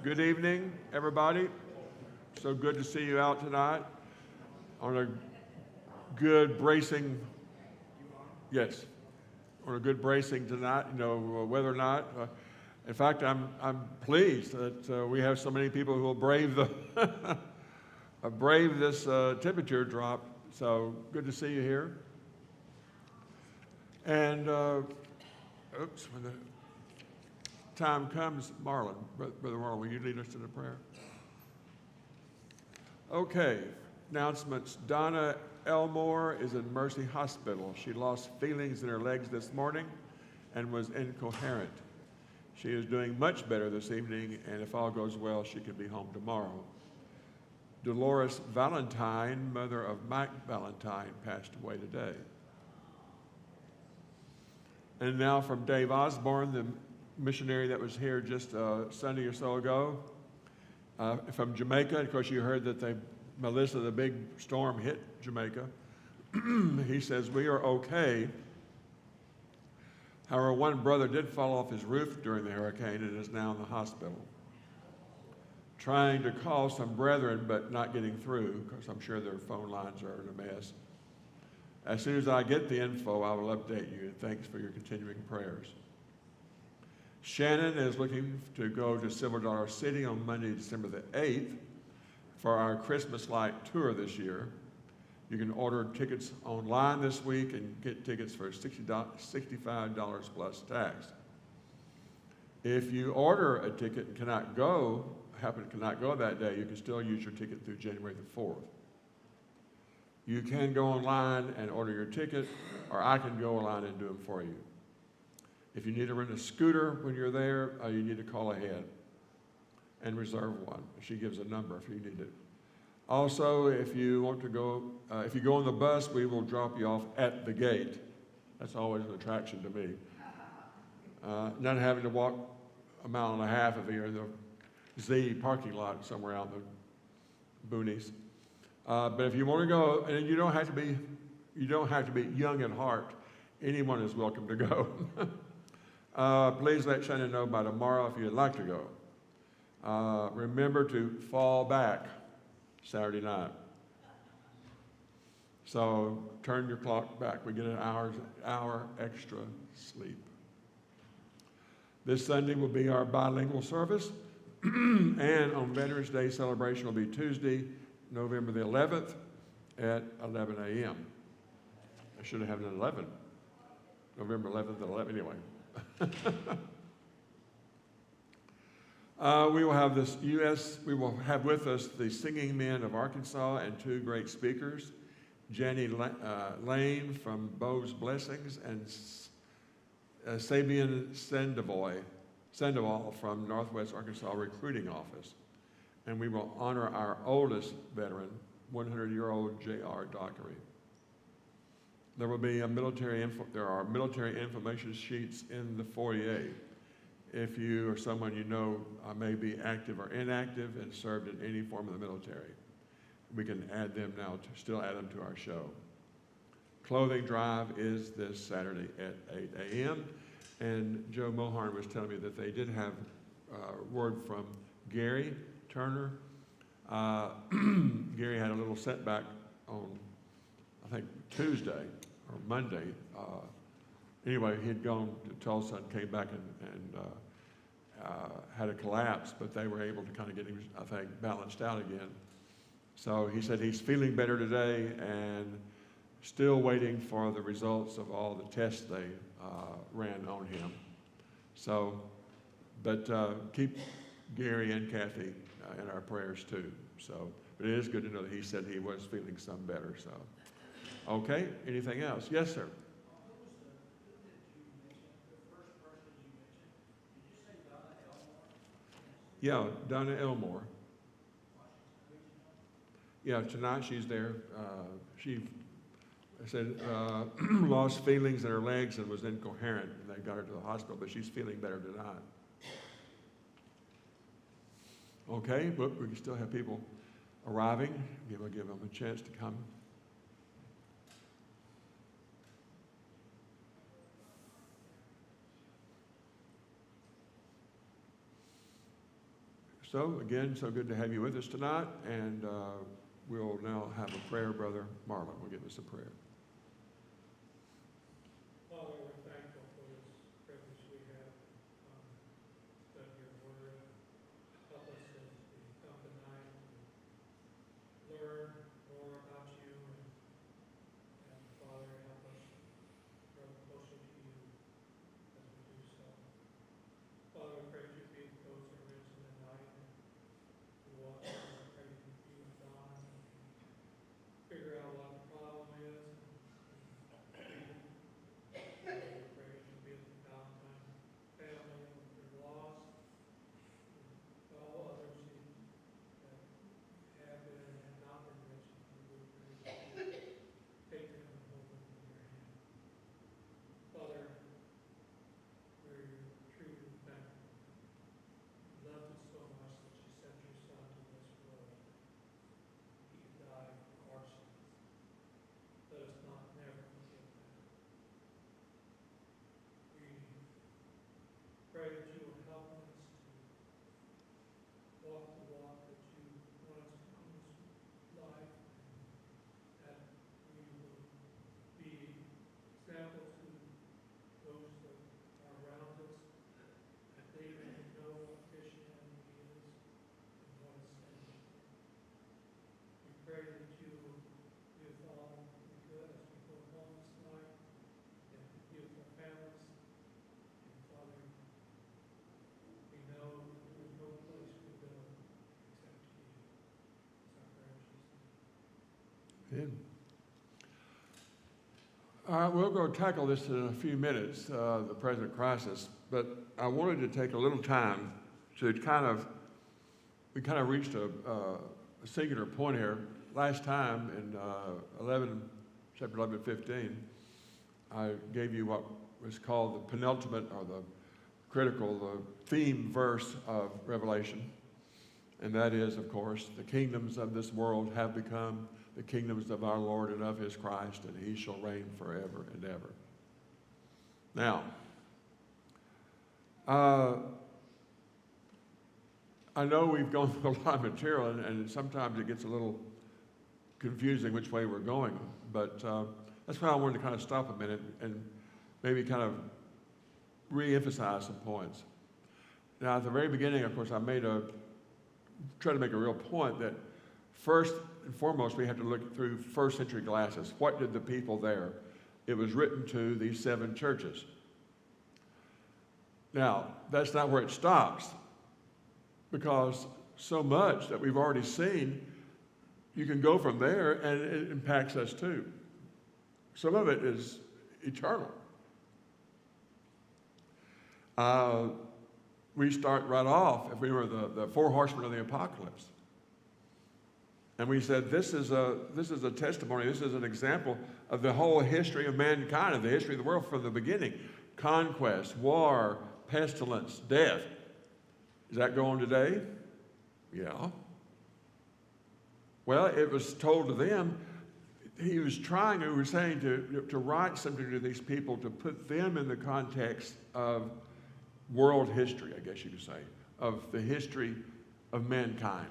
Good evening, everybody. So good to see you out tonight on a good bracing, yes, on a good bracing tonight, weather night. In fact, I'm pleased that we have so many people who will brave the brave this temperature drop. So good to see you here. And when the time comes, Brother Marlon, will you lead us in a prayer? Okay, announcements. Donna Elmore is in Mercy Hospital. She lost feelings in her legs this morning and was incoherent. She is doing much better this evening, and if all goes well, she can be home tomorrow. Dolores Valentine, mother of Mike Valentine, passed away today. And now from Dave Osborne, the missionary that was here just a Sunday or so ago, from Jamaica. Of course, you heard that Melissa, the big storm, hit Jamaica. He says, we are okay. However, one brother did fall off his roof during the hurricane and is now in the hospital. Trying to call some brethren, but not getting through, because I'm sure their phone lines are in a mess. As soon as I get the info, I will update you, and thanks for your continuing prayers. Shannon is looking to go to Silver Dollar City on Monday, December the 8th for our Christmas light tour this year. You can order tickets online this week and get tickets for $65 plus tax. If you order a ticket and cannot go that day, you can still use your ticket through January the 4th. You can go online and order your ticket, or I can go online and do them for you. If you need to rent a scooter when you're there, you need to call ahead and reserve one. She gives a number if you need it. Also, if you want to go, if you go on the bus, we will drop you off at the gate. That's always an attraction to me. Not having to walk a mile and a half if you're in the Z parking lot somewhere out in the boonies. But if you want to go, and you don't have to be young at heart. Anyone is welcome to go. Please let Shannon know by tomorrow if you'd like to go. Remember to fall back Saturday night. So turn your clock back. We get an hour extra sleep. This Sunday will be our bilingual service. And on Veterans Day celebration will be Tuesday, November the 11th at 11 a.m. I should have had an 11. November 11th at 11, anyway. We will have with us the Singing Men of Arkansas and two great speakers, Jenny Lane from Bo's Blessings and Sabian Sandoval from Northwest Arkansas Recruiting Office. And we will honor our oldest veteran, 100-year-old J.R. Dockery. There will be there are military information sheets in the foyer. If you or someone you know may be active or inactive and served in any form of the military, we can add them now, still add them to our show. Clothing drive is this Saturday at 8 a.m. And Joe Moharn was telling me that they did have word from Gary Turner. Gary had a little setback on, I think, Tuesday or Monday. Anyway, he'd gone to Tulsa and came back and had a collapse, but they were able to kind of get him, I think, balanced out again. So he said he's feeling better today and still waiting for the results of all the tests they ran on him. So, but keep Gary and Kathy in our prayers too. So, but it is good to know that he said he was feeling some better. So, okay. Anything else? Yes, sir. Yeah, Donna Elmore. Yeah, tonight she's there. She said lost feelings in her legs and was incoherent, and they got her to the hospital, but she's feeling better tonight. Okay, but we can still have people arriving. We'll give them a chance to come. So again, so good to have you with us tonight, and we'll now have a prayer. Brother Marlon will give us a prayer. Father, we're thankful for this privilege we have to study your word. Help us as we come tonight to learn more about you, and Father, help us grow closer to you as we do so. Father, we pray that you be with those who are risen tonight and who walk in. I pray that you be with Don and figure out what the problem is. We pray that you be with the Valentine family and their loss, and all others who have been and have not been mentioned. We pray that you take them and hold them in your hand. Father, we're truly thankful. You loved us so much that you sent your Son to this world. He died for our sins. Let us not never forget that. We pray that you will help us to walk the walk that you want us to in this life, that we will be examples to those that are around us, that they may know what Christianity is and what it stands for. We pray that you will be with all we good as we go home this night, and be with our families. And Father, we know that there is no place we go except to you. It's our prayer in Jesus' name. Amen. All right, we'll go tackle this in a few minutes, the present crisis, but I wanted to take a little time to we kind of reached a singular point here. Last time in chapter 11:15, I gave you what was called the penultimate or the theme verse of Revelation. And that is, of course, the kingdoms of this world have become the kingdoms of our Lord and of his Christ, and he shall reign forever and ever. Now, I know we've gone through a lot of material, and sometimes it gets a little confusing which way we're going, but that's why I wanted to kind of stop a minute and maybe kind of re-emphasize some points. Now, at the very beginning, of course, I tried to make a real point that first and foremost, we have to look through first century glasses. What did the people there? It was written to these 7 churches. Now, that's not where it stops, because so much that we've already seen, you can go from there and it impacts us too. Some of it is eternal. We start right off, if we were the 4 horsemen of the apocalypse. And we said, this is a testimony, this is an example of the whole history of mankind, of the history of the world from the beginning. Conquest, war, pestilence, death. Does that go on today? Yeah. Well, it was told to them, we were saying to write something to these people to put them in the context of world history, I guess you could say, of the history of mankind.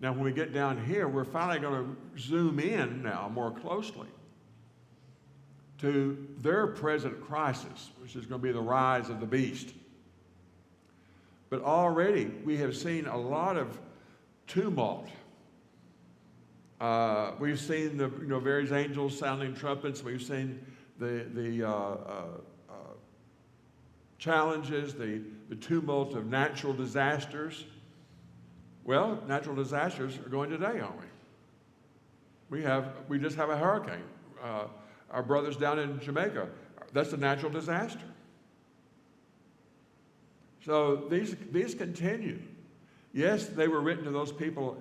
Now, when we get down here, we're finally going to zoom in now more closely to their present crisis, which is going to be the rise of the beast. But already we have seen a lot of tumult. We've seen the various angels sounding trumpets. We've seen the challenges, the tumult of natural disasters. Well, natural disasters are going today, aren't we? We just have a hurricane. Our brothers down in Jamaica, that's a natural disaster. So these continue. Yes, they were written to those people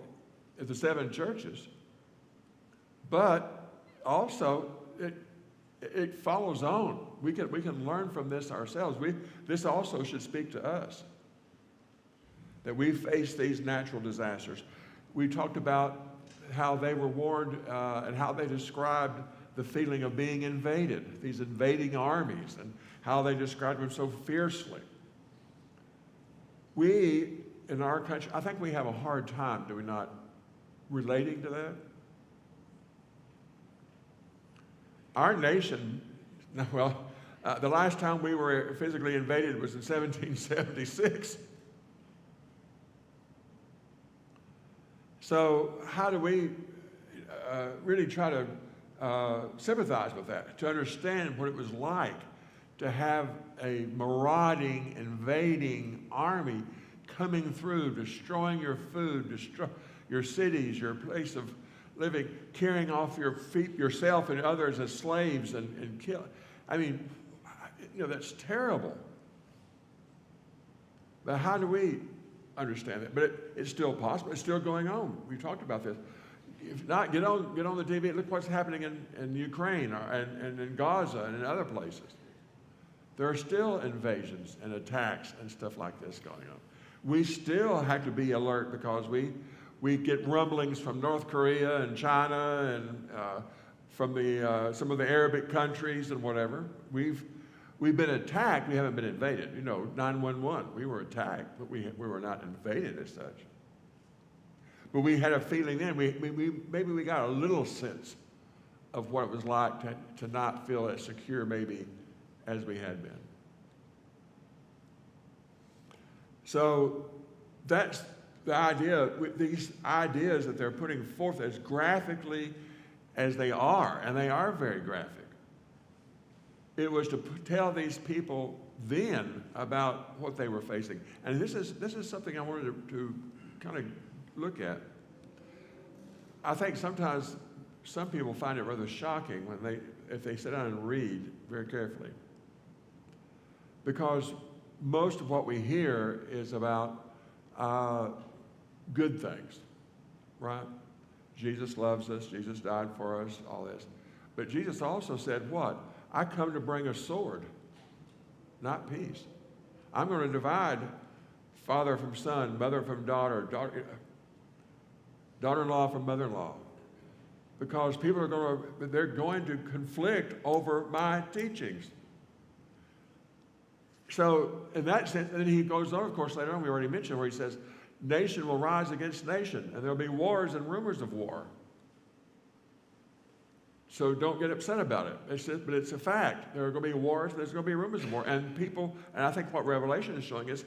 at the 7 churches, but also it follows on. We can learn from this ourselves. This also should speak to us, that we face these natural disasters. We talked about how they were warned and how they described the feeling of being invaded, these invading armies, and how they described them so fiercely. We in our country, I think we have a hard time, do we not, relating to that? Our nation, well, the last time we were physically invaded was in 1776. So how do we really try to sympathize with that, to understand what it was like to have a marauding, invading army coming through, destroying your food, destroy your cities, your place of living, carrying off your feet, yourself and others as slaves and kill. I mean, that's terrible. But how do we understand that? But it's still possible. It's still going on. We talked about this. If not, get on the TV. Look what's happening in Ukraine and in Gaza and in other places. There are still invasions and attacks and stuff like this going on. We still have to be alert because we get rumblings from North Korea and China and from some of the Arabic countries and whatever. We've been attacked. We haven't been invaded. 9/11. We were attacked, but we were not invaded as such. But we had a feeling then. Maybe we got a little sense of what it was like to not feel as secure maybe as we had been. So that's the idea. These ideas that they're putting forth as graphically as they are, and they are very graphic. It was to tell these people then about what they were facing. And this is something I wanted to kind of look at. I think sometimes some people find it rather shocking if they sit down and read very carefully. Because most of what we hear is about good things, right? Jesus loves us, Jesus died for us, all this. But Jesus also said what? I come to bring a sword, not peace. I'm going to divide father from son, mother from daughter, daughter-in-law from mother-in-law. Because people they're going to conflict over my teachings. So in that sense, and then he goes on, of course, later on, we already mentioned where he says, nation will rise against nation, and there'll be wars and rumors of war. So don't get upset about it. But it's a fact. There are going to be wars, there's going to be rumors of war. And I think what Revelation is showing is,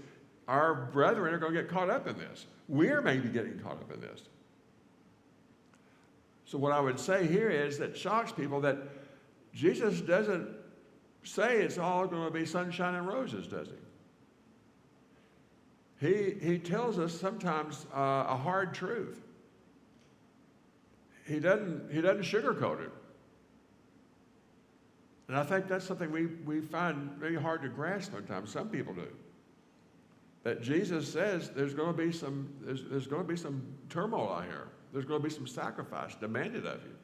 our brethren are going to get caught up in this. We're maybe getting caught up in this. So what I would say here is that shocks people that Jesus doesn't say it's all going to be sunshine and roses, does he? He tells us sometimes a hard truth. He doesn't sugarcoat it. And I think that's something we find very hard to grasp sometimes. Some people do. That Jesus says there's going to be some turmoil out here. There's going to be some sacrifice demanded of you.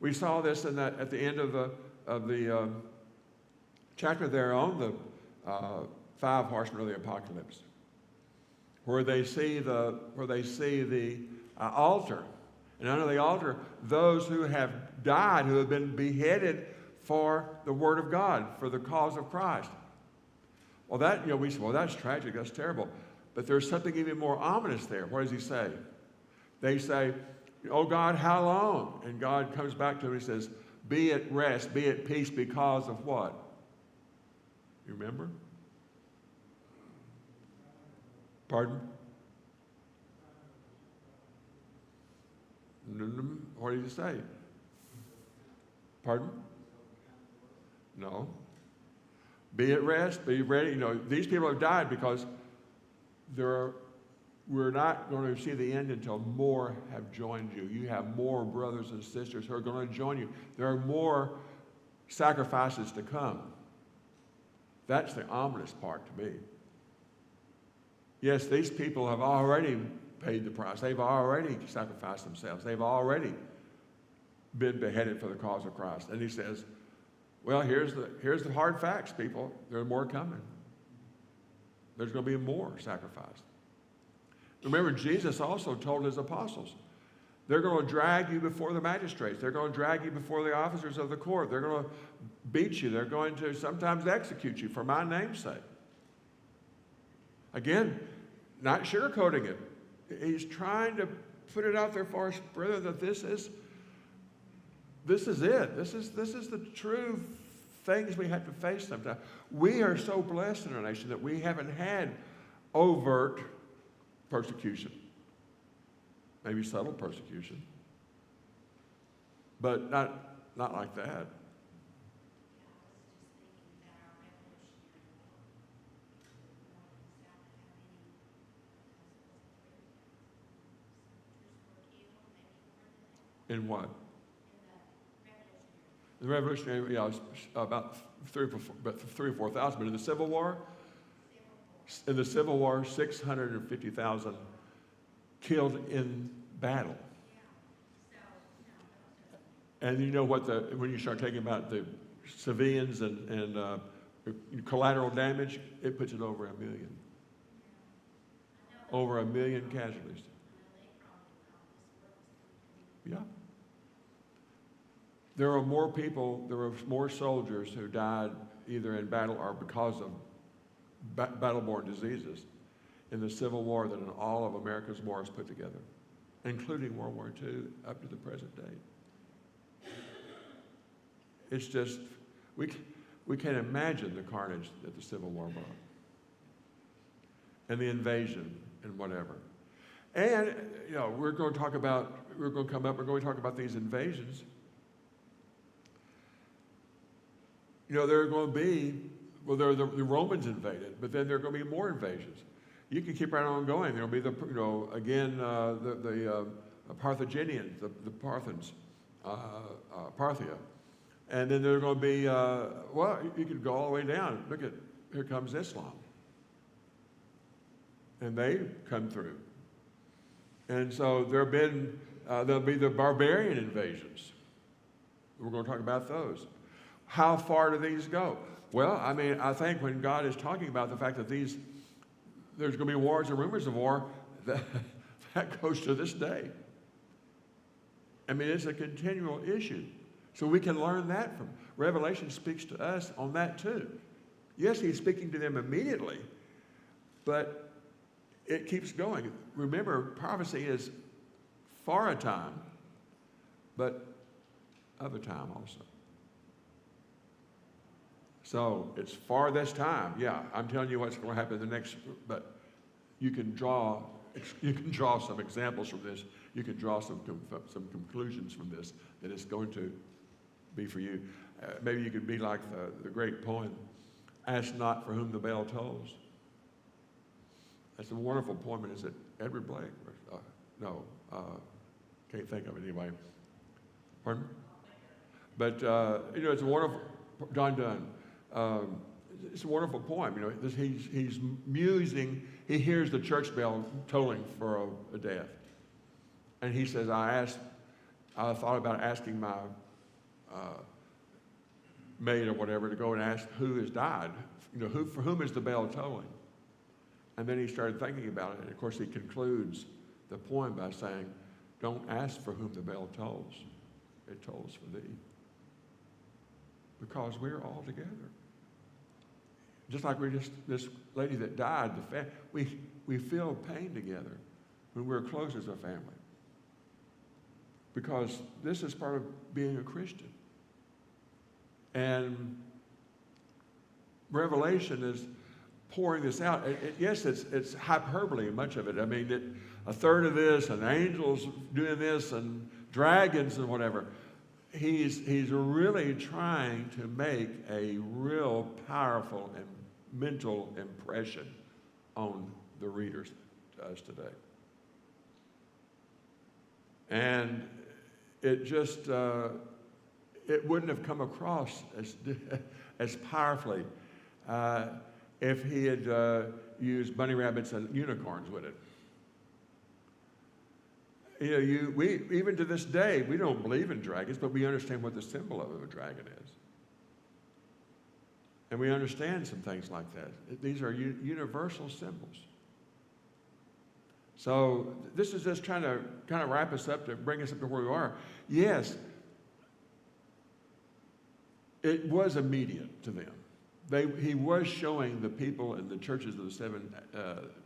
We saw this at the end of the chapter there on the 5 horsemen of the apocalypse, where they see the altar, and under the altar those who have died, who have been beheaded for the word of God, for the cause of Christ. Well, we say, well, that's tragic, that's terrible. But there's something even more ominous there. What does he say? They say, oh God, how long? And God comes back to them and says, be at rest, be at peace because of what? You remember? Pardon? What did he say? Pardon? No. Be at rest, be ready. These people have died because we're not going to see the end until more have joined you. You have more brothers and sisters who are going to join you. There are more sacrifices to come. That's the ominous part to me. Yes, these people have already paid the price. They've already sacrificed themselves. They've already been beheaded for the cause of Christ. And he says, well, here's the hard facts, people. There are more coming. There's going to be more sacrificed. Remember, Jesus also told his apostles, they're going to drag you before the magistrates. They're going to drag you before the officers of the court. They're going to beat you. They're going to sometimes execute you for my name's sake. Again, not sugarcoating it. He's trying to put it out there for us, brother, that this is it. This is the true things we have to face sometimes. We are so blessed in our nation that we haven't had overt persecution, maybe subtle persecution, but not like that. In what? The Revolutionary, yeah, it was about 3 or 4,000. But in the Civil War, 650,000 killed in battle. And you know what? When you start talking about the civilians and collateral damage, it puts it over 1 million. Over 1 million casualties. Yeah. There were more soldiers who died either in battle or because of battle-borne diseases in the Civil War than in all of America's wars put together, including World War II up to the present day. It's just, we can't imagine the carnage that the Civil War brought, and the invasion and whatever. And, we're going to talk about these invasions. There are going to be, the Romans invaded, but then there are going to be more invasions. You can keep right on going. There'll be the Carthaginians, the Parthans, Parthia. And then there are going to be, you could go all the way down. Look at, here comes Islam. And they come through. And so there'll be the barbarian invasions. We're going to talk about those. How far do these go? Well, I think when God is talking about the fact that there's going to be wars and rumors of war, that goes to this day. It's a continual issue. So we can learn that from Revelation speaks to us on that too. Yes, he's speaking to them immediately, but it keeps going. Remember, prophecy is for a time, but of a time also. So it's for this time. Yeah, I'm telling you what's going to happen in the next, but you can draw some examples from this. You can draw some conclusions from this that it's going to be for you. Maybe you could be like the great poem, "Ask Not for Whom the Bell Tolls." That's a wonderful poem. Is it Edward Blake? Can't think of it anyway. Pardon? But, it's a wonderful, John Donne. It's a wonderful poem. He's musing. He hears the church bell tolling for a death. And he says, I thought about asking my maid or whatever to go and ask who has died. For whom is the bell tolling? And then he started thinking about it. And of course, he concludes the poem by saying, don't ask for whom the bell tolls. It tolls for thee. Because we're all together. Just like this lady that died, we feel pain together when we're close as a family. Because this is part of being a Christian. And Revelation is pouring this out. Yes, it's hyperbole, much of it. A third of this, and angels doing this, and dragons and whatever. He's really trying to make a real powerful and mental impression on the readers to us today. And it just, it wouldn't have come across as powerfully if he had used bunny rabbits and unicorns with it. We even to this day, we don't believe in dragons, but we understand what the symbol of a dragon is. And we understand some things like that. These are universal symbols. So this is just trying to kind of wrap us up, to bring us up to where we are. Yes, it was immediate to them. he was showing the people in the churches of the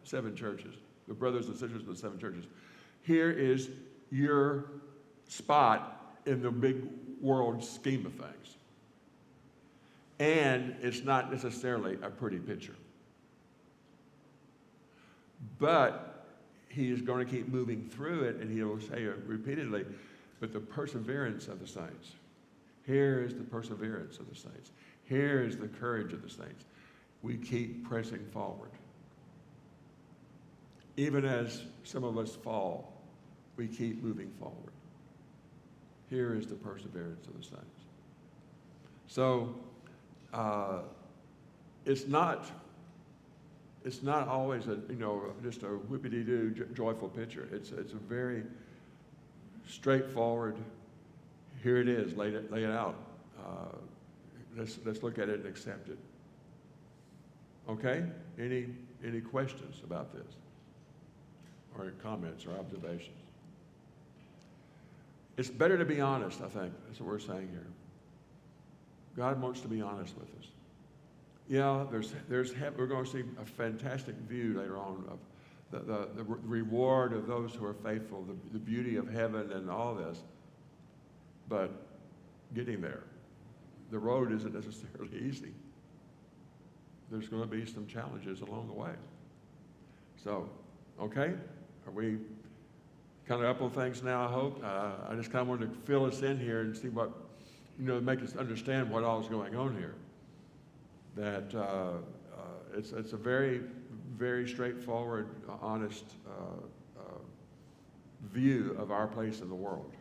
seven churches, the brothers and sisters of the seven churches, here is your spot in the big world scheme of things. And it's not necessarily a pretty picture. But he is going to keep moving through it, and he'll say it repeatedly, but the perseverance of the saints. Here is the perseverance of the saints. Here is the courage of the saints. We keep pressing forward. Even as some of us fall, we keep moving forward. Here is the perseverance of the saints. So, it's not always just a whippity-doo joyful picture. It's a very straightforward. Here it is. Lay it out. Let's look at it and accept it. Okay? Any questions about this, or comments or observations? It's better to be honest. I think that's what we're saying here. God wants to be honest with us. Yeah, we're going to see a fantastic view later on of the reward of those who are faithful, the beauty of heaven and all this. But getting there, the road isn't necessarily easy. There's going to be some challenges along the way. So, okay, are we kind of up on things now, I hope? I just kind of wanted to fill us in here and see what, make us understand what all is going on here. That it's a very, very straightforward, honest view of our place in the world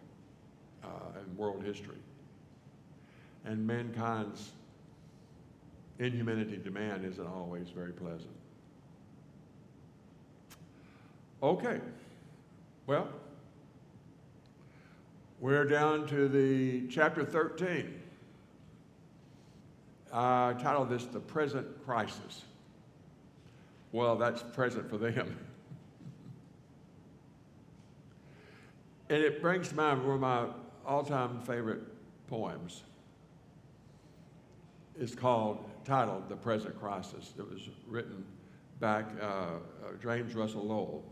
and world history. And mankind's inhumanity demand isn't always very pleasant. Okay, well, we're down to the chapter 13. I titled this The Present Crisis. Well, that's present for them. And it brings to mind one of my all-time favorite poems. It's titled The Present Crisis. It was written back, James Russell Lowell.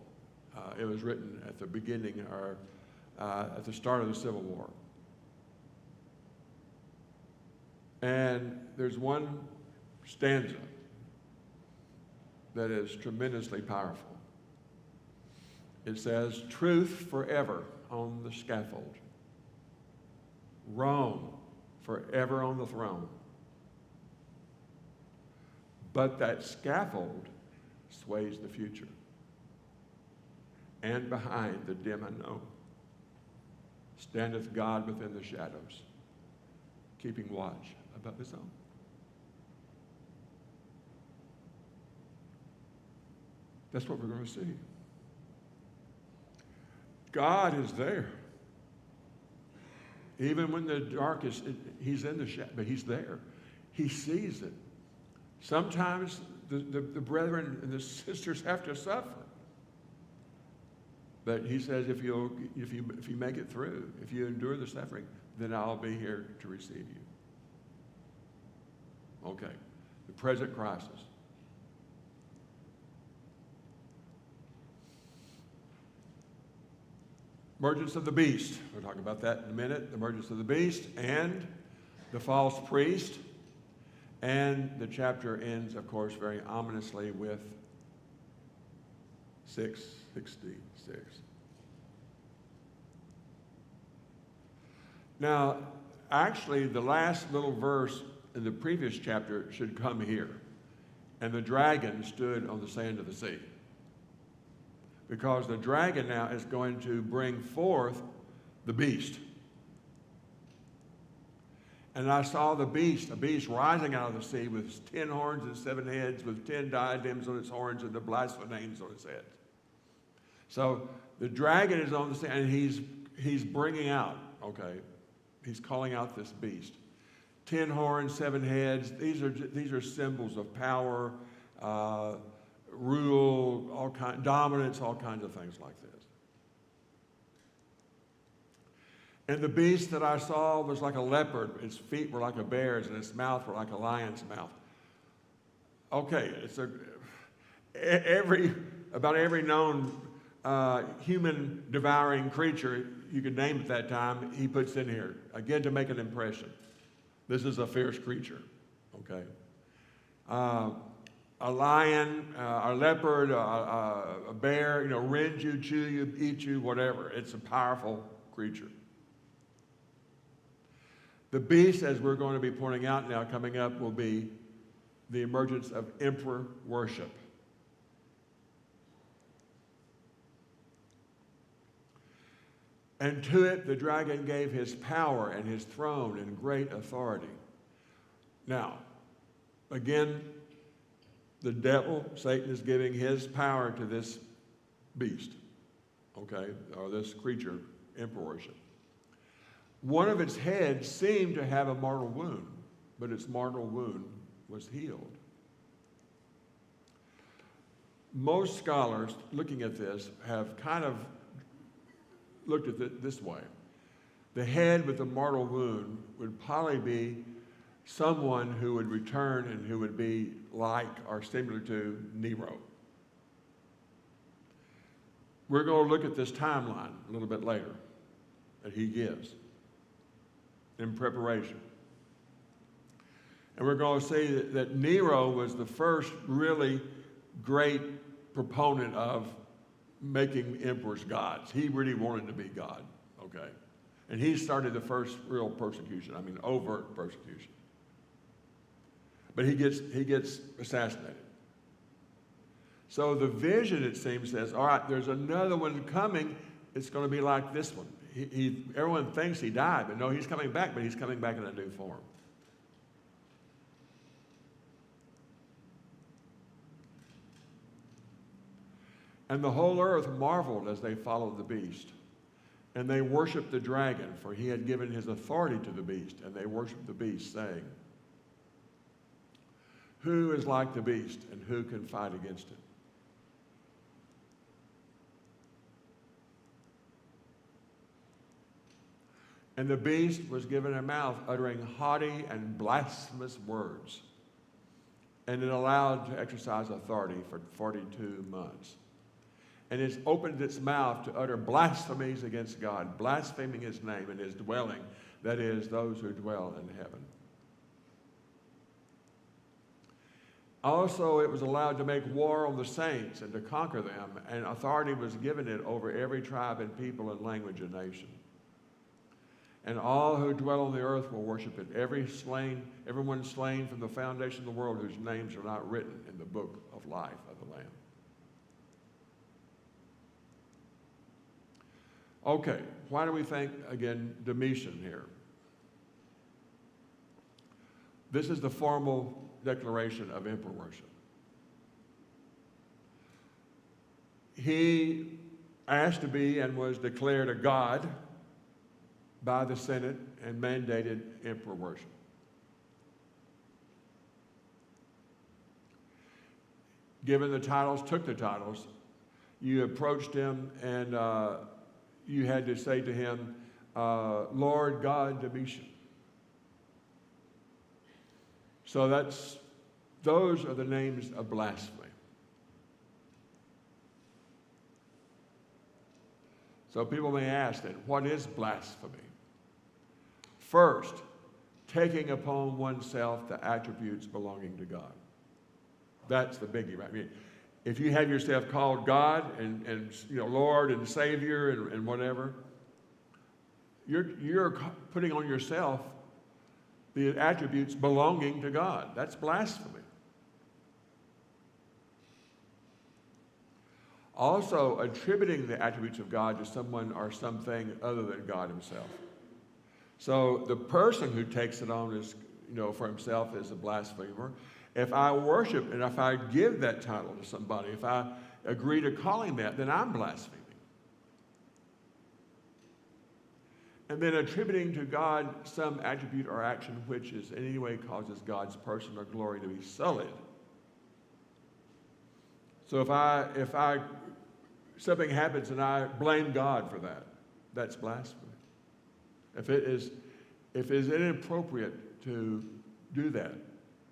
It was written at the beginning or at the start of the Civil War. And there's one stanza that is tremendously powerful. It says, "Truth forever on the scaffold, Rome forever on the throne. But that scaffold sways the future, and behind the dim unknown standeth God within the shadows, keeping watch above his own." That's what we're going to see. God is there. Even when the darkest, he's in the shadow, but he's there. He sees it. Sometimes the brethren and the sisters have to suffer. But he says, if you make it through, if you endure the suffering, then I'll be here to receive you. Okay, the present crisis. Emergence of the beast. We'll talk about that in a minute. The emergence of the beast and the false priest. And the chapter ends, of course, very ominously with 666. Now, actually, the last little verse in the previous chapter should come here. And the dragon stood on the sand of the sea. Because the dragon now is going to bring forth the beast. And I saw a beast rising out of the sea with 10 horns and 7 heads, with 10 diadems on its horns and the blasphemous names on its head. So the dragon is on the sea, and he's bringing out, okay, he's calling out this beast. 10 horns, 7 heads. These are symbols of power, rule, dominance, all kinds of things like this. And the beast that I saw was like a leopard. Its feet were like a bear's, and its mouth were like a lion's mouth. Okay, about every known human devouring creature you could name at that time, he puts in here, again to make an impression. This is a fierce creature, okay? A lion, a leopard, a bear, rend you, chew you, eat you, whatever. It's a powerful creature. The beast, as we're going to be pointing out now, coming up, will be the emergence of emperor worship. And to it the dragon gave his power and his throne and great authority. Now, again, the devil, Satan, is giving his power to this beast, okay, or this creature, emperor worship. One of its heads seemed to have a mortal wound, but its mortal wound was healed. Most scholars looking at this have kind of looked at it this way. The head with the mortal wound would probably be someone who would return and who would be like or similar to Nero. We're going to look at this timeline a little bit later that he gives in preparation. And we're going to see that Nero was the first really great proponent of making emperors gods. He really wanted to be God, okay? And he started the first real persecution, overt persecution. But he gets assassinated. So the vision, it seems, says, all right, there's another one coming. It's going to be like this one. Everyone thinks he died, but no, he's coming back, but he's coming back in a new form. And the whole earth marveled as they followed the beast. And they worshiped the dragon, for he had given his authority to the beast. And they worshiped the beast, saying, who is like the beast, and who can fight against it? And the beast was given a mouth uttering haughty and blasphemous words, and it allowed to exercise authority for 42 months. And it's opened its mouth to utter blasphemies against God, blaspheming his name and his dwelling, that is, those who dwell in heaven. Also, it was allowed to make war on the saints and to conquer them, and authority was given it over every tribe and people and language and nation. And all who dwell on the earth will worship it, everyone slain from the foundation of the world whose names are not written in the book of life of the Lamb. Okay, why do we think, again, Domitian here? This is the formal declaration of emperor worship. He asked to be and was declared a god by the Senate and mandated emperor worship. Given the titles, took the titles, you approached him and you had to say to him, Lord God Domitian. So those are the names of blasphemy. So people may ask then, what is blasphemy? First, taking upon oneself the attributes belonging to God. That's the biggie, right? If you have yourself called God and Lord and Savior and whatever, you're putting on yourself the attributes belonging to God. That's blasphemy. Also, attributing the attributes of God to someone or something other than God himself. So the person who takes it on as, for himself is a blasphemer. If I worship and if I give that title to somebody, if I agree to calling that, then I'm blaspheming. And then attributing to God some attribute or action which is in any way causes God's person or glory to be sullied. So if something happens and I blame God for that, that's blasphemy. If it is inappropriate to do that,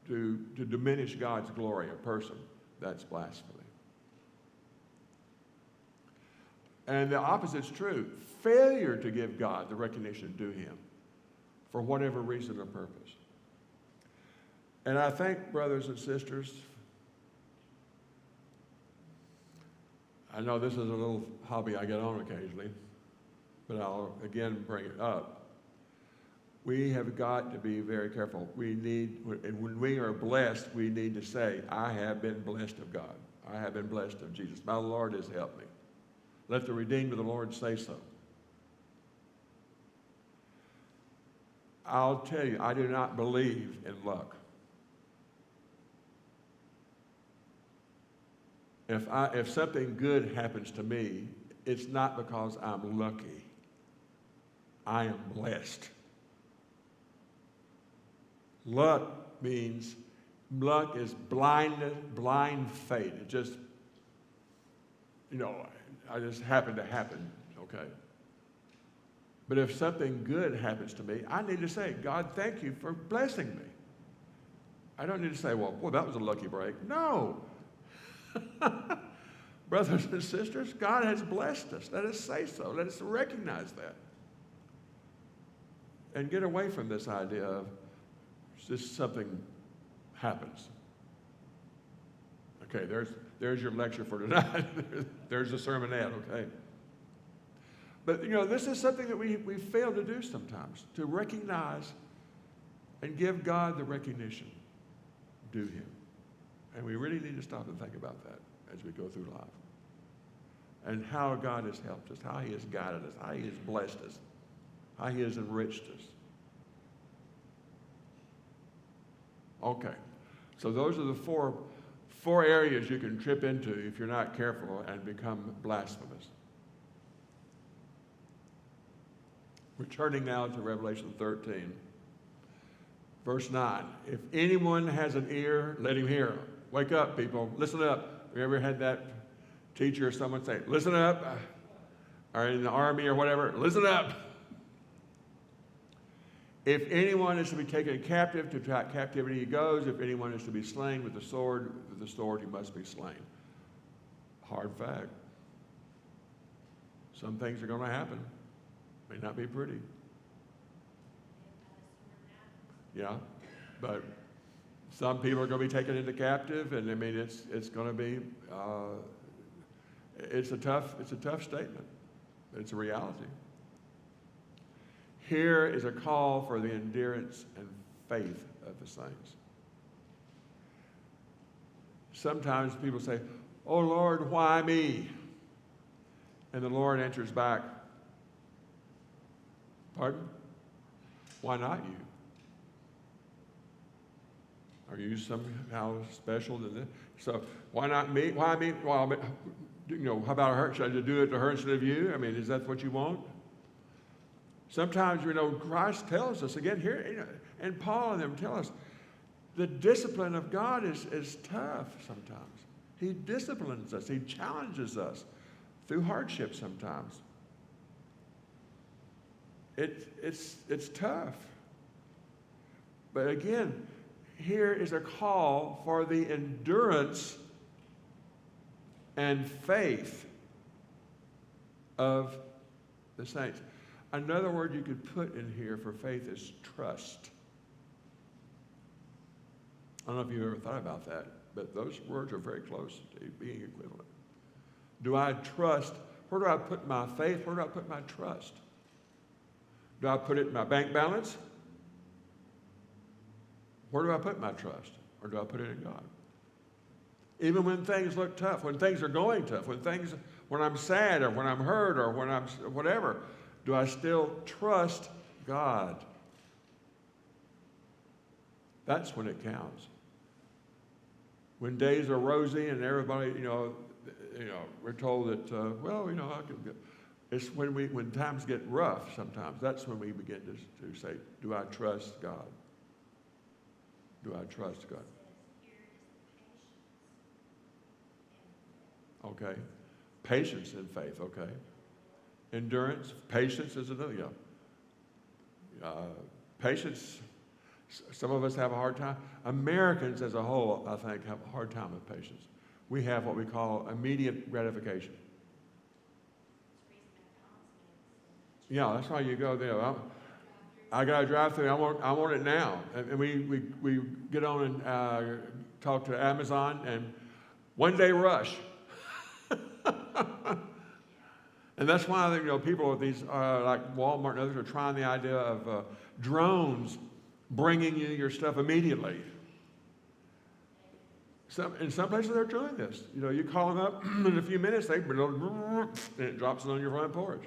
to diminish God's glory, a person, that's blasphemy. And the opposite's true. Failure to give God the recognition due him for whatever reason or purpose. And I think, brothers and sisters, I know this is a little hobby I get on occasionally, but I'll again bring it up. We have got to be very careful. And when we are blessed, we need to say, I have been blessed of God. I have been blessed of Jesus. My Lord has helped me. Let the redeemed of the Lord say so. I'll tell you, I do not believe in luck. If something good happens to me, it's not because I'm lucky. I am blessed. Luck is blind fate. It just, I just happen to happen, okay? But if something good happens to me, I need to say, God, thank you for blessing me. I don't need to say, well, boy, that was a lucky break. No. Brothers and sisters, God has blessed us. Let us say so. Let us recognize that. And get away from this idea of just something happens. Okay, there's your lecture for tonight. There's the sermonette, okay? But, this is something that we fail to do sometimes, to recognize and give God the recognition due him. And we really need to stop and think about that as we go through life. And how God has helped us, how he has guided us, how he has blessed us, how he has enriched us. Okay, so those are the four areas you can trip into if you're not careful and become blasphemous. Returning now to Revelation 13, verse 9. If anyone has an ear, let him hear. Wake up, people. Listen up. Have you ever had that teacher or someone say, listen up? Or in the army or whatever, listen up. If anyone is to be taken captive, to captivity he goes. If anyone is to be slain with the sword he must be slain. Hard fact. Some things are going to happen. May not be pretty. Yeah, but some people are going to be taken into captive, and I mean it's going to be it's a tough statement. It's a reality. Here is a call for the endurance and faith of the saints. Sometimes people say, "Oh Lord, why me?" And the Lord answers back, "Pardon? Why not you? Are you somehow special than this? So why not me? Why me? Well, how about her? Should I do it to her instead of you? I mean, is that what you want?" Sometimes, Christ tells us, again here, and Paul and them tell us, the discipline of God is tough sometimes. He disciplines us. He challenges us through hardship sometimes. It's tough. But again, here is a call for the endurance and faith of the saints. Another word you could put in here for faith is trust. I don't know if you've ever thought about that, but those words are very close to being equivalent. Do I trust? Where do I put my faith? Where do I put my trust? Do I put it in my bank balance? Where do I put my trust? Or do I put it in God? Even when things look tough, when things are going tough, when I'm sad or when I'm hurt or when I'm whatever, do I still trust God? That's when it counts. When days are rosy and everybody, we're told that, it's when times get rough sometimes, that's when we begin to say, do I trust God? Do I trust God? Okay. Patience in faith, okay. Endurance, patience is another, Patience, Some of us have a hard time. Americans as a whole, I think, have a hard time with patience. We have what we call immediate gratification. Yeah, that's why you go there. I got to drive through. I want it now. And we get on and talk to Amazon, and one day rush. And that's why people with these like Walmart and others are trying the idea of drones bringing you your stuff immediately. In some places they're doing this. You call them up in a few minutes, and it drops it on your front porch.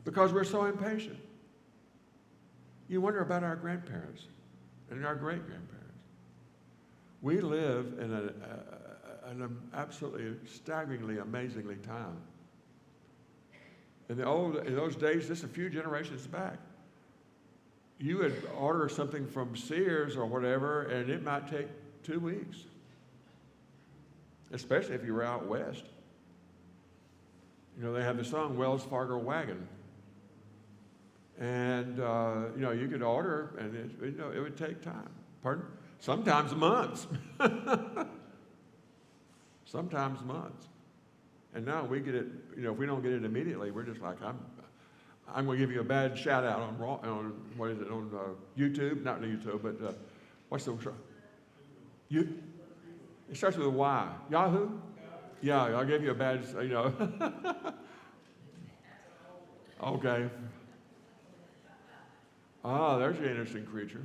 Because we're so impatient. You wonder about our grandparents and our great-grandparents. We live in an absolutely staggeringly, amazingly time. In those days, just a few generations back, you would order something from Sears or whatever, and it might take 2 weeks, especially if you were out west. They have the song Wells Fargo Wagon. And, you could order, and it would take time. Pardon? Sometimes months. Sometimes months. And now we get it, if we don't get it immediately, we're just like, I'm going to give you a bad shout out on what is it, on YouTube? Not YouTube, but what's the show? It starts with a Y. Yahoo? Yeah, I'll give you a bad, Okay. There's an interesting creature.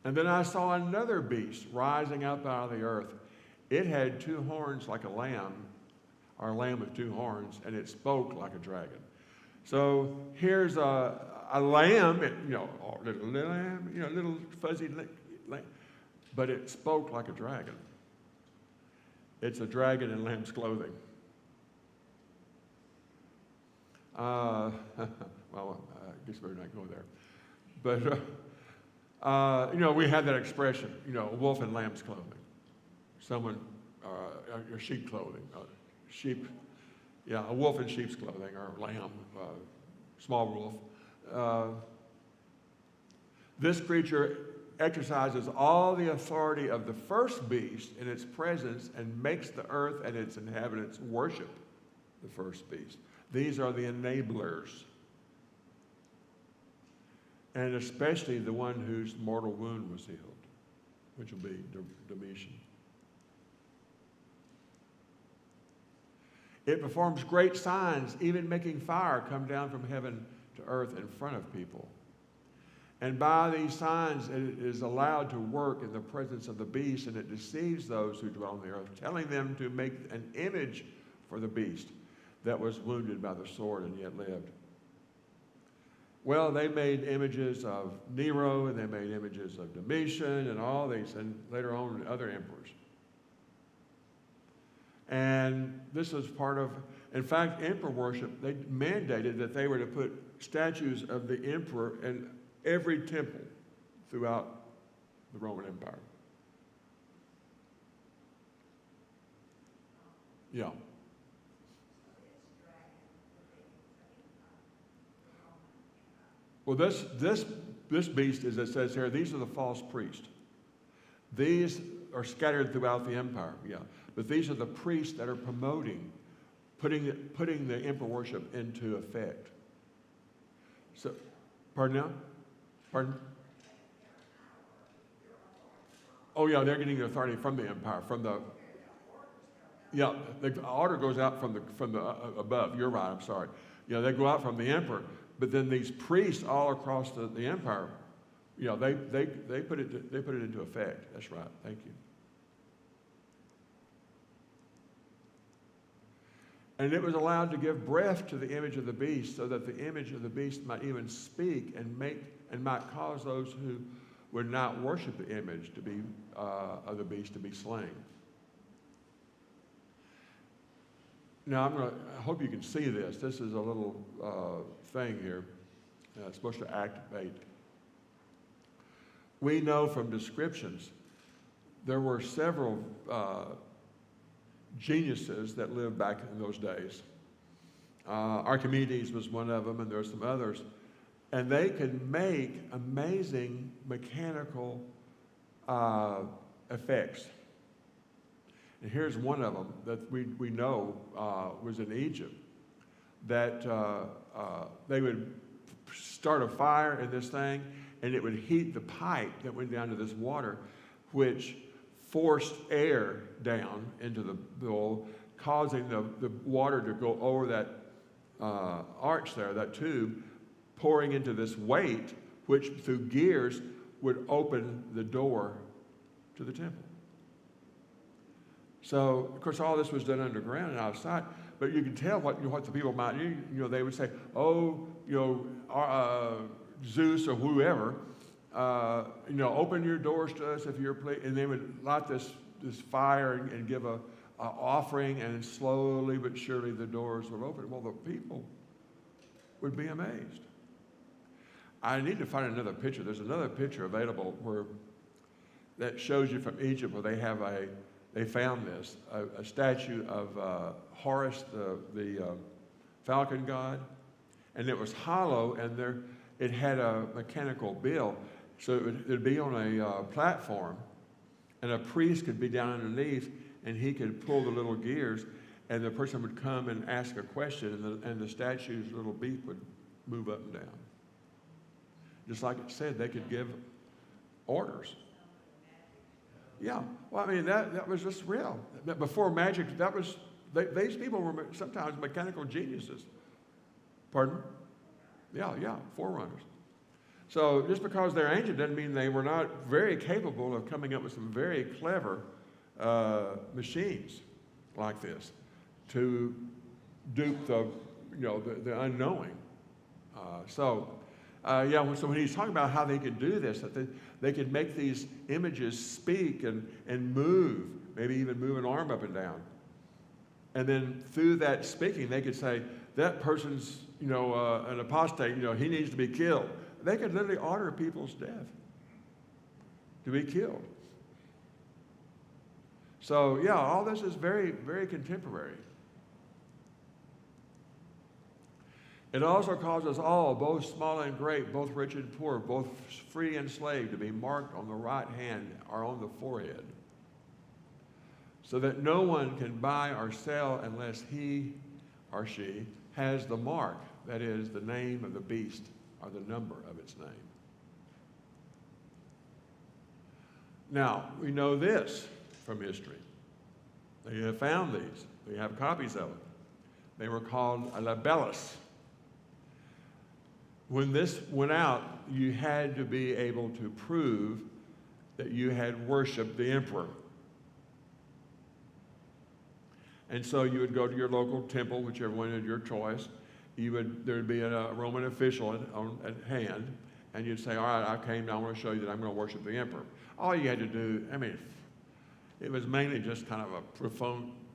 And then I saw another beast rising up out of the earth. It had 2 horns like a lamb, or a lamb with 2 horns, and it spoke like a dragon. So here's a lamb, little lamb, little fuzzy lamb, but it spoke like a dragon. It's a dragon in lamb's clothing. Well, I guess we're not going there. But, we had that expression, wolf in lamb's clothing. Someone, or sheep clothing. A wolf in sheep's clothing, or lamb, small wolf. This creature exercises all the authority of the first beast in its presence and makes the earth and its inhabitants worship the first beast. These are the enablers. And especially the one whose mortal wound was healed, which will be Domitian. It performs great signs, even making fire come down from heaven to earth in front of people. And by these signs, it is allowed to work in the presence of the beast, and it deceives those who dwell on the earth, telling them to make an image for the beast that was wounded by the sword and yet lived. Well, they made images of Nero, and they made images of Domitian, and all these, and later on other emperors. And this was part of, in fact, emperor worship, they mandated that they were to put statues of the emperor in every temple throughout the Roman Empire. Yeah. Well, this beast, as it says here, these are the false priests. These are scattered throughout the empire, yeah. But these are the priests that are promoting, putting the emperor worship into effect. So, pardon now? Pardon? Oh, yeah, they're getting the authority from the empire, the order goes out from the above. You're right, I'm sorry. Yeah, they go out from the emperor. But then these priests all across the empire, they put it into effect. That's right. Thank you. And it was allowed to give breath to the image of the beast, so that the image of the beast might even speak and might cause those who would not worship the image to be of the beast to be slain. Now I hope you can see this. This is a little thing here. It's supposed to activate. We know from descriptions there were several geniuses that lived back in those days. Archimedes was one of them, and there were some others. And they could make amazing mechanical effects. And here's one of them that we know was in Egypt, that they would start a fire in this thing, and it would heat the pipe that went down to this water, which forced air down into the bowl, causing the water to go over that arch there, that tube, pouring into this weight, which through gears would open the door to the temple. So, of course, all this was done underground and outside, but you can tell what the people might do. You know, they would say, oh, Zeus or whoever, open your doors to us if you're pleased. And they would light this fire and give a offering, and slowly but surely the doors would open. Well, the people would be amazed. I need to find another picture. There's another picture available that shows you from Egypt where they found this, a statue of Horus, the falcon god, and it was hollow, and it had a mechanical bill, so it'd be on a platform, and a priest could be down underneath, and he could pull the little gears, and the person would come and ask a question, and the statue's little beak would move up and down. Just like it said, they could give orders. Yeah, well, I mean, that was just real. Before magic, these people were sometimes mechanical geniuses. Pardon? Yeah, forerunners. So just because they're ancient doesn't mean they were not very capable of coming up with some very clever machines like this to dupe the unknowing. So when he's talking about how they could do this, that they could make these images speak and move, maybe even move an arm up and down. And then through that speaking, they could say, that person's, an apostate, he needs to be killed. They could literally order people's death to be killed. So, all this is very, very contemporary. It also causes all, both small and great, both rich and poor, both free and slave, to be marked on the right hand or on the forehead, so that no one can buy or sell unless he or she has the mark, that is, the name of the beast or the number of its name. Now, we know this from history. They have found these. They have copies of them. They were called labellus. When this went out, you had to be able to prove that you had worshiped the emperor. And so you would go to your local temple, whichever one of your choice. There'd be a Roman official at hand, and you'd say, all right, I came now, I want to show you that I'm going to worship the emperor. All you had to do, it was mainly just kind of a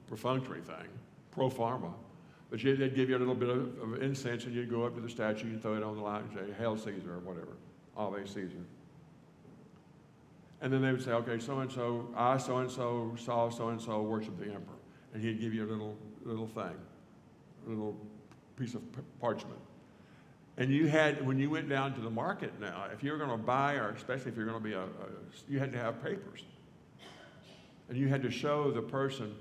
perfunctory thing, pro forma. But they'd give you a little bit of incense, and you'd go up to the statue and throw it on the line and say, Hail Caesar, or whatever, Ave Caesar. And then they would say, okay, so-and-so, I so-and-so saw so-and-so worship the emperor. And he'd give you a little thing, a little piece of parchment. And when you went down to the market now, if you were going to buy, or especially if you're going to be you had to have papers. And you had to show the person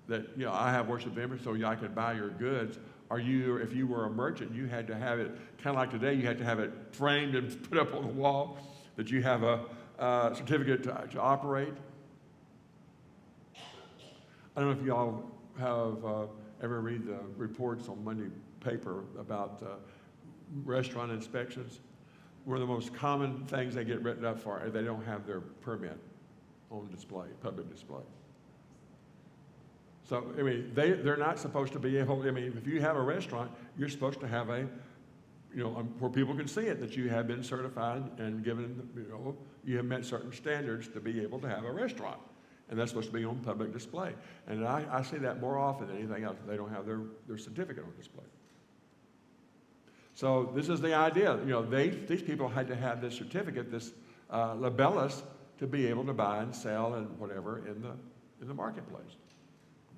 that, I have worshiped the emperor, so I could buy your goods. Or if you were a merchant, you had to have it, kind of like today, you had to have it framed and put up on the wall that you have a certificate to operate. I don't know if y'all have ever read the reports on Monday paper about restaurant inspections. One of the most common things they get written up for is they don't have their permit on display, public display. So, they're not supposed to be able, if you have a restaurant, you're supposed to have where people can see it, that you have been certified and given, you have met certain standards to be able to have a restaurant. And that's supposed to be on public display. And I see that more often than anything else. They don't have their certificate on display. So this is the idea. These people had to have this certificate, this labellus, to be able to buy and sell and whatever in the marketplace,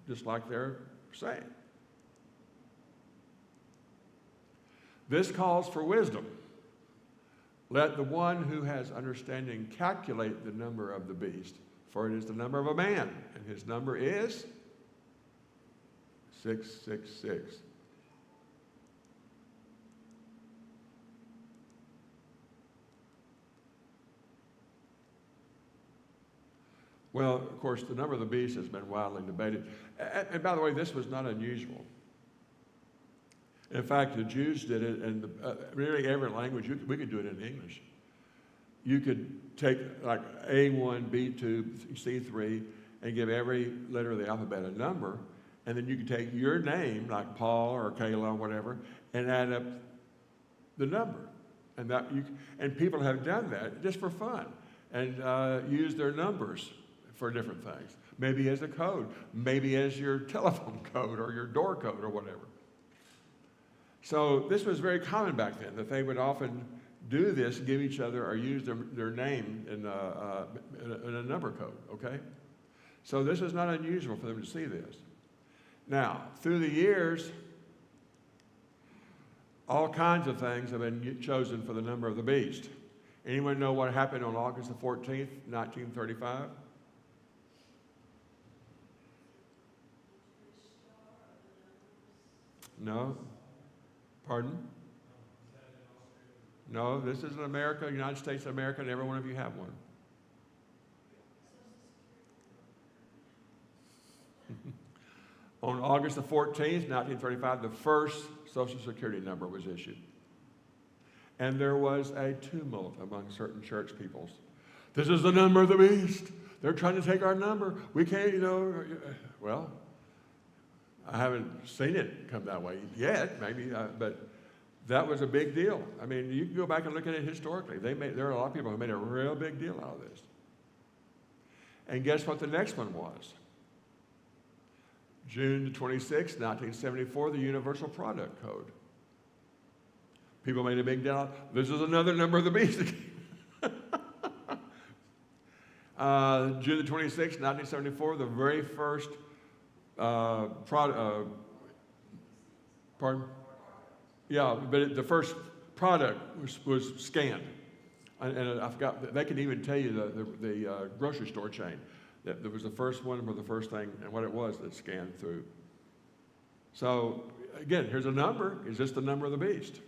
just like they're saying. This calls for wisdom. Let the one who has understanding calculate the number of the beast, for it is the number of a man, and his number is 666. Well, of course, the number of the beast has been widely debated. And by the way, this was not unusual. In fact, the Jews did it in really every language. We could do it in English. You could take like A1, B2, C3, and give every letter of the alphabet a number, and then you could take your name, like Paul or Kayla or whatever, and add up the number. And people have done that just for fun, and use their numbers for different things. Maybe as a code, maybe as your telephone code or your door code or whatever. So this was very common back then, that they would often do this, give each other or use their name in a number code, okay? So this is not unusual for them to see this. Now, through the years, all kinds of things have been chosen for the number of the beast. Anyone know what happened on August the 14th, 1935? No? Pardon? No, this is in America, United States of America, and every one of you have one. On August the 14th, 1935, the first Social Security number was issued. And there was a tumult among certain church peoples. This is the number of the beast. They're trying to take our number. We can't, well, I haven't seen it come that way yet, maybe, but that was a big deal. I mean, you can go back and look at it historically. There are a lot of people who made a real big deal out of this. And guess what the next one was? June 26, 1974, the Universal Product Code. People made a big deal. This is another number of the beast. June 26, 1974, the very first pardon? Yeah, but the first product was scanned. And I forgot, they can even tell you the grocery store chain. That there was the first one or the first thing and what it was that scanned through. So again, here's a number. Is this the number of the beast?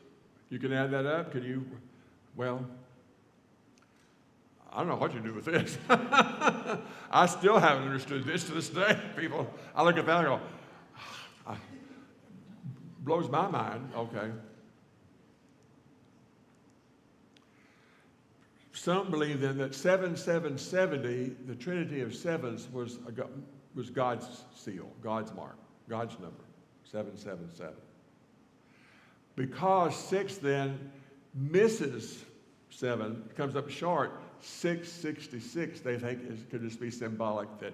You can add that up. Can you? Well, I don't know what you do with this. I still haven't understood this to this day. People, I look at that and go, blows my mind. Okay. Some believe then that 7770, the Trinity of sevens, was God's seal, God's mark, God's number, 777. Because 6 then misses 7, comes up short, 666, they think could just be symbolic that,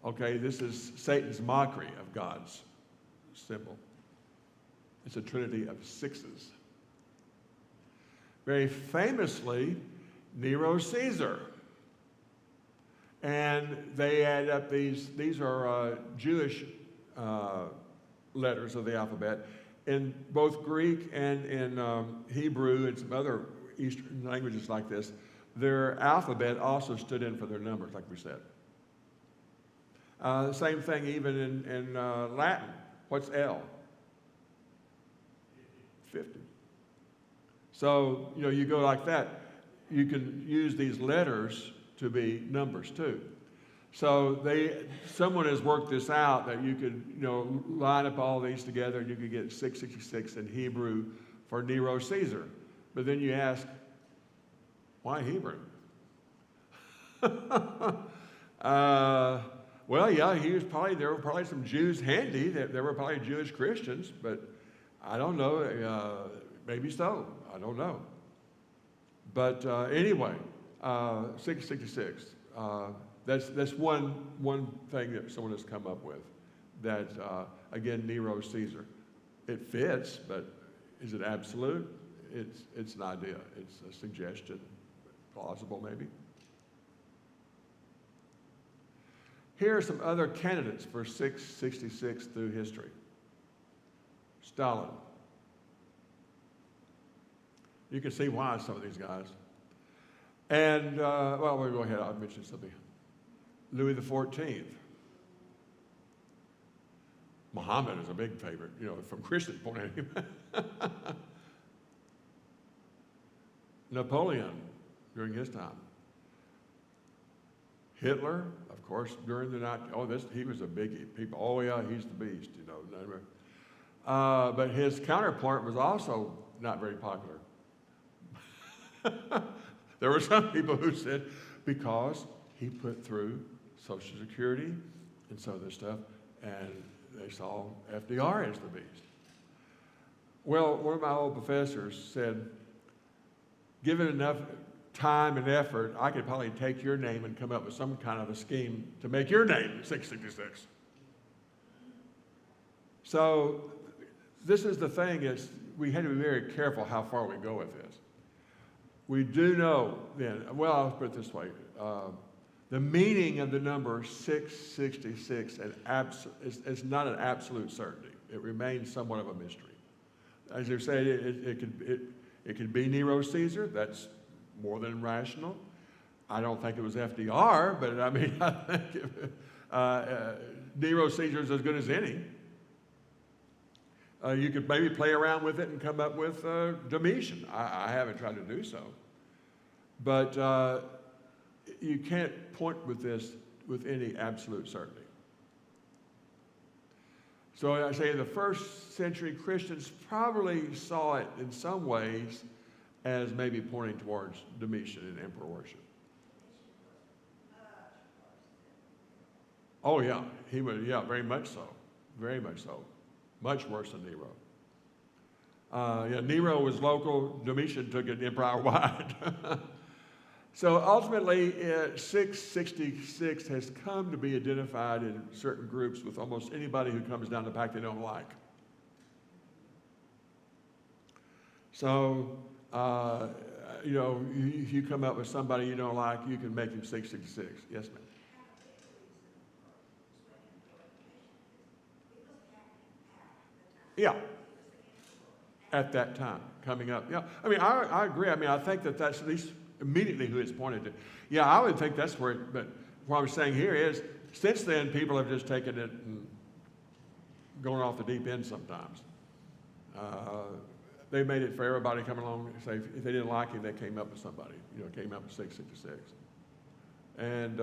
okay, this is Satan's mockery of God's symbol. It's a Trinity of sixes. Very famously, Nero Caesar. And they add up these are Jewish letters of the alphabet. In both Greek and in Hebrew and some other Eastern languages like this, their alphabet also stood in for their numbers, like we said. The same thing even in Latin. What's L? 50. So, you go like that. You can use these letters to be numbers too. So someone has worked this out that you could, line up all these together and you could get 666 in Hebrew for Nero Caesar. But then you ask, why Hebrew? Well, yeah, there were probably some Jews handy. There were probably Jewish Christians, but I don't know. Maybe so. I don't know. But anyway, 666. That's one thing that someone has come up with. That again, Nero Caesar. It fits, but is it absolute? It's an idea. It's a suggestion. Plausible, maybe. Here are some other candidates for 666 through history. Stalin. You can see why some of these guys. And, well, we'll go ahead. I'll mention something. Louis XIV. Muhammad is a big favorite, from Christian point of view. Napoleon during his time. Hitler, of course, during the night. He was a biggie. People, he's the beast, But his counterpart was also not very popular. There were some people who said because he put through Social Security and some of this stuff, and they saw FDR as the beast. Well, one of my old professors said, given enough time and effort, I could probably take your name and come up with some kind of a scheme to make your name 666. So this is the thing, is we had to be very careful how far we go with this. We do know then, well, I'll put it this way, the meaning of the number 666 is not an absolute certainty. It remains somewhat of a mystery. As you say, it could be Nero Caesar. That's more than rational. I don't think it was FDR, but I think Nero Caesar is as good as any. You could maybe play around with it and come up with Domitian. I haven't tried to do so. But you can't point with this with any absolute certainty. So I say the first century Christians probably saw it in some ways as maybe pointing towards Domitian and emperor worship. Oh yeah, he was, very much so. Very much so. Much worse than Nero. Nero was local, Domitian took it empire-wide. So ultimately, 666 has come to be identified in certain groups with almost anybody who comes down the pike they don't like. So, if you come up with somebody you don't like, you can make him 666. Yes, ma'am. Yeah. At that time, coming up. Yeah. I agree. I think that's at least immediately who it's pointed to. Yeah, I would think that's where but what I'm saying here is, since then, people have just taken it and going off the deep end sometimes. They made it for everybody coming along and say, if they didn't like him, they came up with somebody, came up with 666. And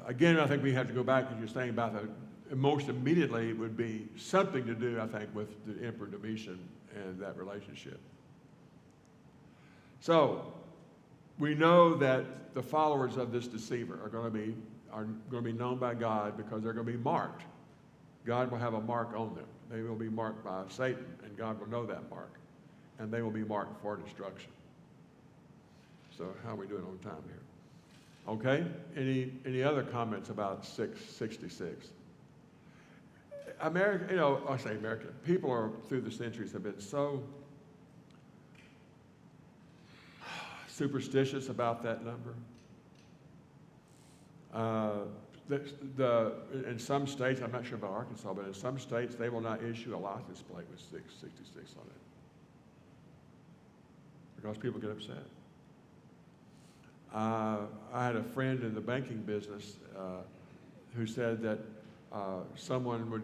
again, I think we have to go back, as you're saying about most immediately it would be something to do, I think, with the Emperor Domitian and that relationship. So we know that the followers of this deceiver are going to be known by God because they're going to be marked. God will have a mark on them. They will be marked by Satan, and God will know that mark, and they will be marked for destruction. So how are we doing on time here? Okay. Any other comments about 666? America, I say American, people are through the centuries have been so superstitious about that number. In some states, I'm not sure about Arkansas, but in some states they will not issue a license plate with 666 on it because people get upset. I had a friend in the banking business who said that someone would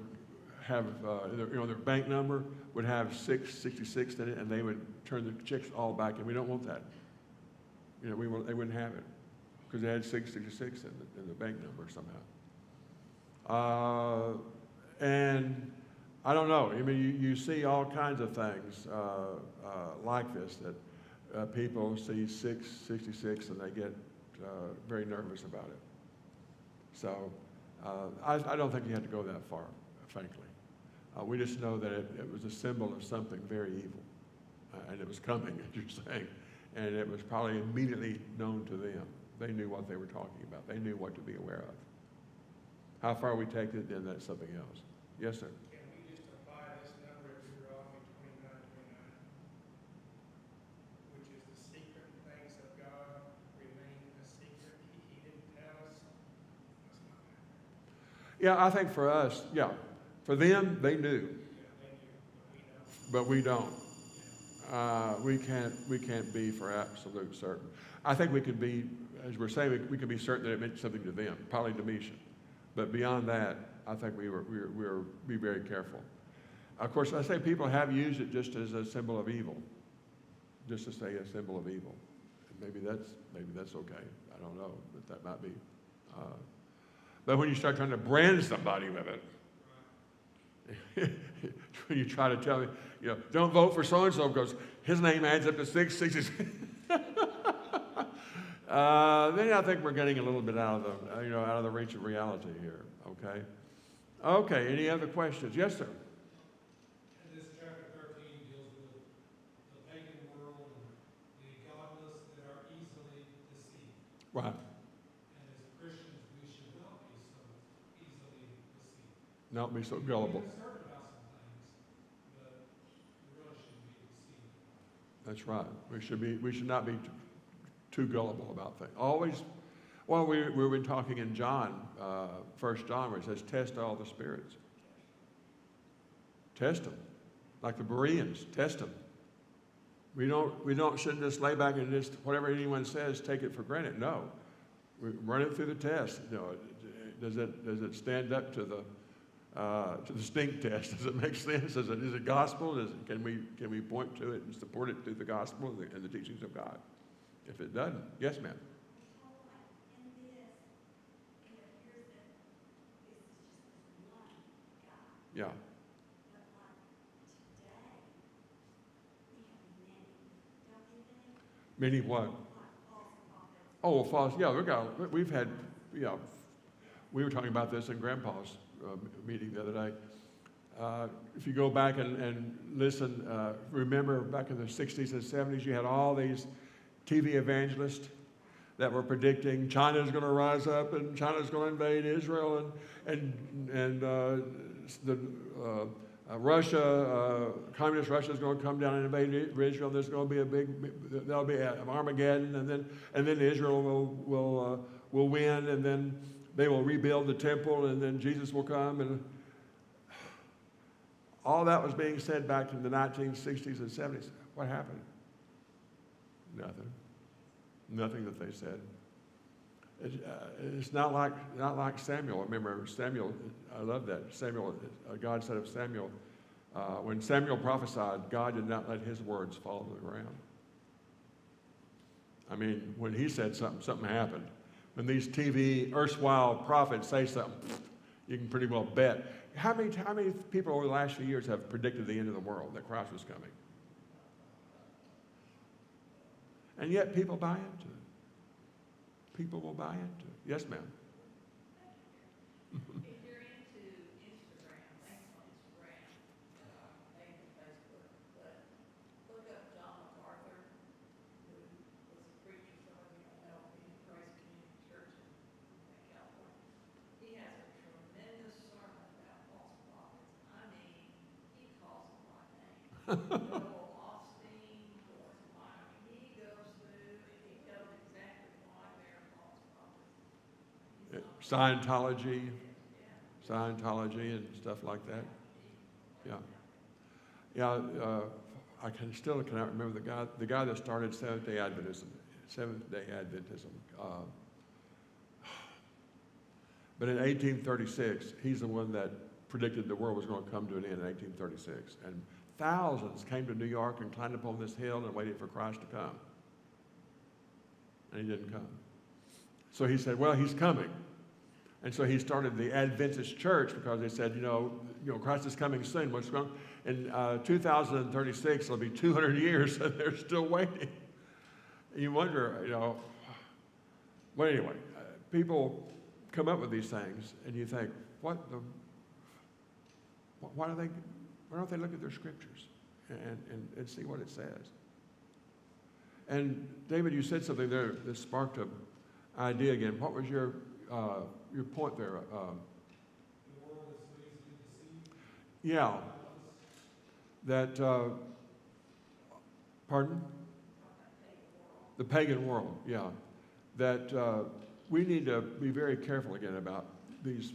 have, their bank number would have 666 in it, and they would turn the checks all back, and we don't want that. They wouldn't have it because they had 666 in the bank number somehow. And I don't know. You see all kinds of things like this that people see 666 and they get very nervous about it. So I don't think you have to go that far, frankly. We just know that it was a symbol of something very evil, and it was coming, as you're saying, and it was probably immediately known to them. They knew what they were talking about. They knew what to be aware of. How far we take it, then that's something else. Yes, sir? Can we just apply this number at Deuteronomy 29:29, which is the secret things of God remain a secret? He didn't tell us. That's not that. Yeah, I think for us, yeah. For them, they knew. Yeah, they knew, but we don't. But we don't. We can't be for absolute certain. I think we could be, as we're saying, we could be certain that it meant something to them, Polydomitian. But beyond that, I think we're be very careful. Of course, I say people have used it just as a symbol of evil, just to say a symbol of evil. Maybe that's okay. I don't know, but that might be. But when you start trying to brand somebody with it, when you try to tell me, don't vote for so-and-so because his name adds up to 666. Then I think we're getting a little bit out of the reach of reality here. Okay. Okay. Any other questions? Yes, sir. And this chapter 13 deals with the pagan world and the godless that are easily deceived. Right. And as Christians, we should not be so easily deceived. Not be so gullible. We can be concerned about some things, but we really shouldn't be deceived. That's right. We should not be too gullible about things. Always. Well, we've been talking in John, 1 John, where it says, "Test all the spirits." Test them, like the Bereans. Test them. We shouldn't just lay back and just whatever anyone says, take it for granted. No, we run it through the test. Does it stand up to the stink test? Does it make sense? Is it gospel? Can we point to it and support it through the gospel and the teachings of God? If it doesn't, yes, ma'am. Yeah. Many what? Oh, false. Yeah, we've had. We were talking about this in Grandpa's meeting the other day. If you go back and listen, remember back in the 60s and 70s, you had all these TV evangelists that were predicting China's going to rise up and China's going to invade Israel and Russia, communist Russia is going to come down and invade Israel. There's going to be there'll be an Armageddon, and then Israel will win, and then they will rebuild the temple, and then Jesus will come, and all that was being said back in the 1960s and 70s. What happened? Nothing. Nothing that they said. It's not like Samuel. Remember Samuel? I love that. Samuel. God said of Samuel, when Samuel prophesied, God did not let his words fall to the ground. I mean, when he said something, something happened. When these TV erstwhile prophets say something, you can pretty well bet. How many people over the last few years have predicted the end of the world, that Christ was coming? And yet people buy into it. People will buy into it. Yes, ma'am. If you're into Instagram, thanks on Instagram, maybe Facebook, but look up John MacArthur, who was a preacher, some of you know, in Christ Community Church in California. He has a tremendous sermon about false prophets. I mean, he calls them by name. Joel Osteen, Doris Meyer, he goes through and he tells exactly why they're false prophets. Scientology and stuff like that. Yeah. I cannot remember the guy that started Seventh-day Adventism. But in 1836, he's the one that predicted the world was going to come to an end in 1836. And thousands came to New York and climbed up on this hill and waited for Christ to come. And he didn't come. So he said, well, he's coming. And so he started the Adventist church because they said, Christ is coming soon. What's going on? In 2036, it'll be 200 years, and they're still waiting. You wonder, Well, anyway, people come up with these things, and you think, why don't they look at their scriptures and see what it says? And David, you said something there that sparked an idea again. What was your point there? The world is so easily deceived. Yeah. That, pardon? The pagan world, yeah. That we need to be very careful again about these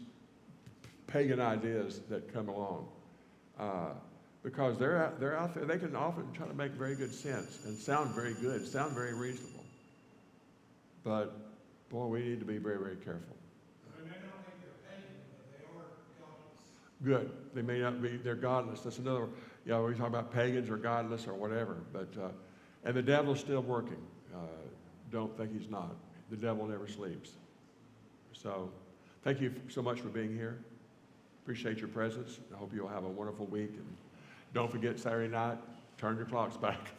pagan ideas that come along. Because they're out there, they can often try to make very good sense and sound very good, sound very reasonable. But, boy, we need to be very, very careful. I may not think they're pagan, but they are godless. Good. They may not be, they're godless. That's another, we talk about pagans or godless or whatever. But, and the devil's still working. Don't think he's not. The devil never sleeps. So, thank you so much for being here. Appreciate your presence. I hope you'll have a wonderful week. And don't forget Saturday night, turn your clocks back.